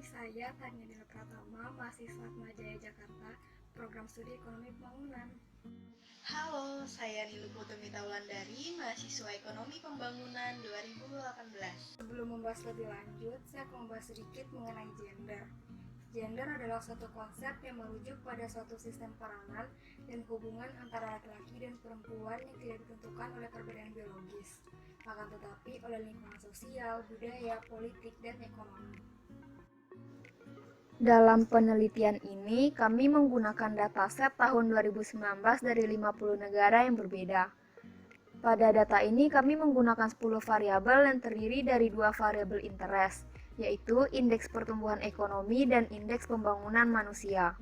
saya Tania Dila Pratama, mahasiswa Atmajaya Jakarta, program studi Ekonomi Pembangunan. Halo, saya Nilu Putri Taulandari, mahasiswa Ekonomi Pembangunan 2018. Sebelum membahas lebih lanjut, saya akan membahas sedikit mengenai gender. Gender adalah suatu konsep yang merujuk pada suatu sistem peranan dan hubungan antara laki-laki dan perempuan yang tidak ditentukan oleh perbedaan biologis, akan tetapi oleh lingkungan sosial, budaya, politik, dan ekonomi. Dalam penelitian ini, kami menggunakan dataset tahun 2019 dari 50 negara yang berbeda. Pada data ini, kami menggunakan 10 variabel yang terdiri dari 2 variabel interest, yaitu indeks pertumbuhan ekonomi dan indeks pembangunan manusia.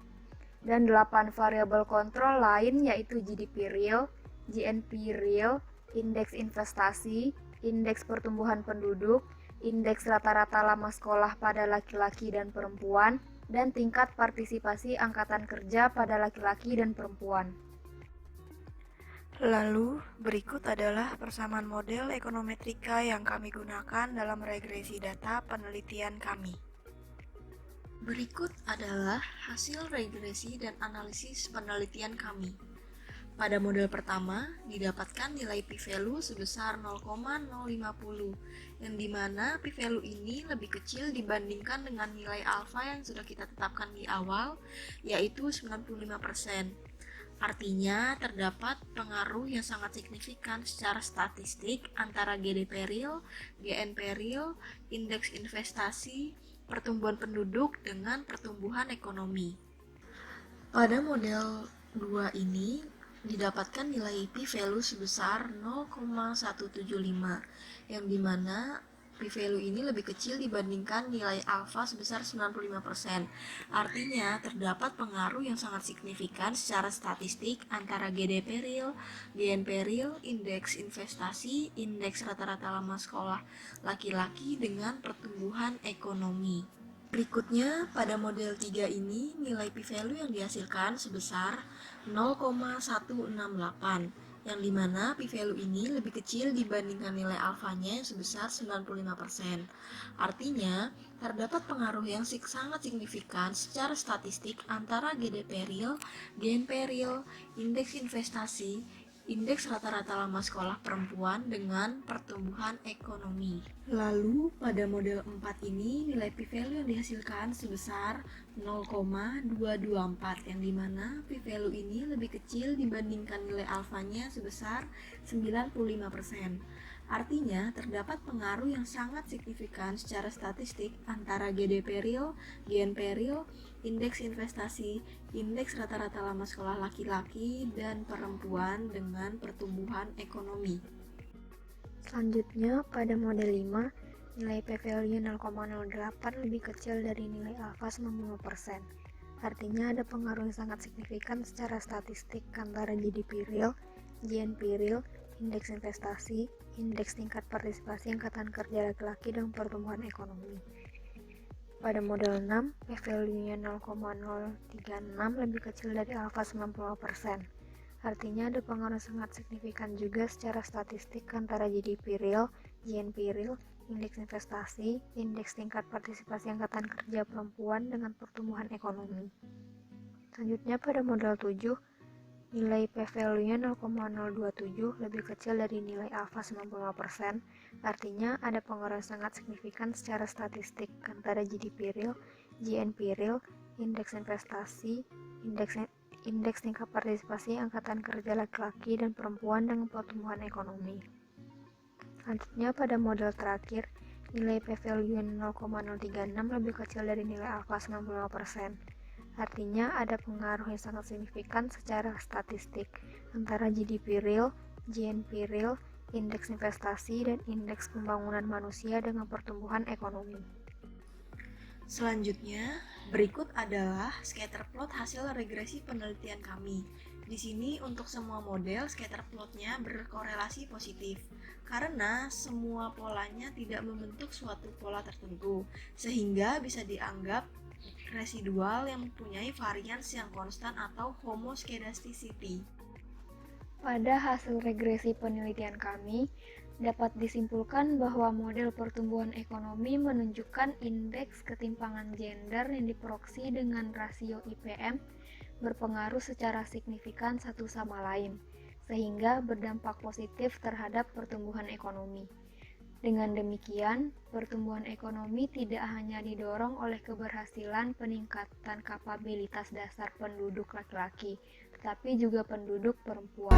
Dan 8 variabel kontrol lain yaitu GDP real, GNP real, indeks investasi, indeks pertumbuhan penduduk, indeks rata-rata lama sekolah pada laki-laki dan perempuan, dan tingkat partisipasi angkatan kerja pada laki-laki dan perempuan. Lalu, berikut adalah persamaan model ekonometrika yang kami gunakan dalam regresi data penelitian kami. Berikut adalah hasil regresi dan analisis penelitian kami. Pada model pertama, didapatkan nilai p-value sebesar 0,050, yang dimana p-value ini lebih kecil dibandingkan dengan nilai alfa yang sudah kita tetapkan di awal, yaitu 95%. Artinya, terdapat pengaruh yang sangat signifikan secara statistik antara GDP real, GNP real, indeks investasi, pertumbuhan penduduk dengan pertumbuhan ekonomi. Pada model 2 ini, didapatkan nilai p-value sebesar 0,175, yang dimana p-value ini lebih kecil dibandingkan nilai alfa sebesar 95%. Artinya, terdapat pengaruh yang sangat signifikan secara statistik antara GDP real, GNP real, indeks investasi, indeks rata-rata lama sekolah laki-laki dengan pertumbuhan ekonomi. Berikutnya, pada model 3 ini, nilai p-value yang dihasilkan sebesar 0,168, yang dimana p-value ini lebih kecil dibandingkan nilai alfanya yang sebesar 95%. Artinya, terdapat pengaruh yang sangat signifikan secara statistik antara GDP real, GNP real, indeks investasi, indeks rata-rata lama sekolah perempuan dengan pertumbuhan ekonomi. Lalu, pada model 4 ini, nilai p-value yang dihasilkan sebesar 0,224, yang dimana p-value ini lebih kecil dibandingkan nilai alfanya sebesar 95%. Artinya, terdapat pengaruh yang sangat signifikan secara statistik antara GDP real, GNP real, indeks investasi, indeks rata-rata lama sekolah laki-laki dan perempuan dengan pertumbuhan ekonomi. Selanjutnya, pada model 5, nilai p-value 0,08 lebih kecil dari nilai alfa 95%. Artinya ada pengaruh yang sangat signifikan secara statistik antara GDP real, GNP real, indeks investasi, indeks tingkat partisipasi angkatan kerja laki-laki dan pertumbuhan ekonomi. Pada model 6, p-value-nya 0,036 lebih kecil dari alfa 95%. Artinya ada pengaruh sangat signifikan juga secara statistik antara GDP real, GNP real, indeks investasi, indeks tingkat partisipasi angkatan kerja perempuan dengan pertumbuhan ekonomi. Selanjutnya pada model 7, nilai p-value-nya 0,027 lebih kecil dari nilai alfa 95%. Artinya ada pengaruh sangat signifikan secara statistik antara GDP real, GNP real, indeks investasi, indeks tingkat partisipasi angkatan kerja laki-laki dan perempuan dengan pertumbuhan ekonomi. Selanjutnya pada model terakhir, nilai p-value 0,036 lebih kecil dari nilai alfa 95%. Artinya ada pengaruh yang sangat signifikan secara statistik antara GDP real, GNP real, indeks investasi, dan indeks pembangunan manusia dengan pertumbuhan ekonomi. Selanjutnya, berikut adalah scatter plot hasil regresi penelitian kami. Di sini untuk semua model scatter plotnya berkorelasi positif karena semua polanya tidak membentuk suatu pola tertentu, sehingga bisa dianggap residual yang mempunyai varians yang konstan atau homoskedasticity. Pada hasil regresi penelitian kami, Dapat disimpulkan bahwa model pertumbuhan ekonomi menunjukkan indeks ketimpangan gender yang diproyeksi dengan rasio IPM berpengaruh secara signifikan satu sama lain, sehingga berdampak positif terhadap pertumbuhan ekonomi. Dengan demikian, pertumbuhan ekonomi tidak hanya didorong oleh keberhasilan peningkatan kapabilitas dasar penduduk laki-laki, tetapi juga penduduk perempuan.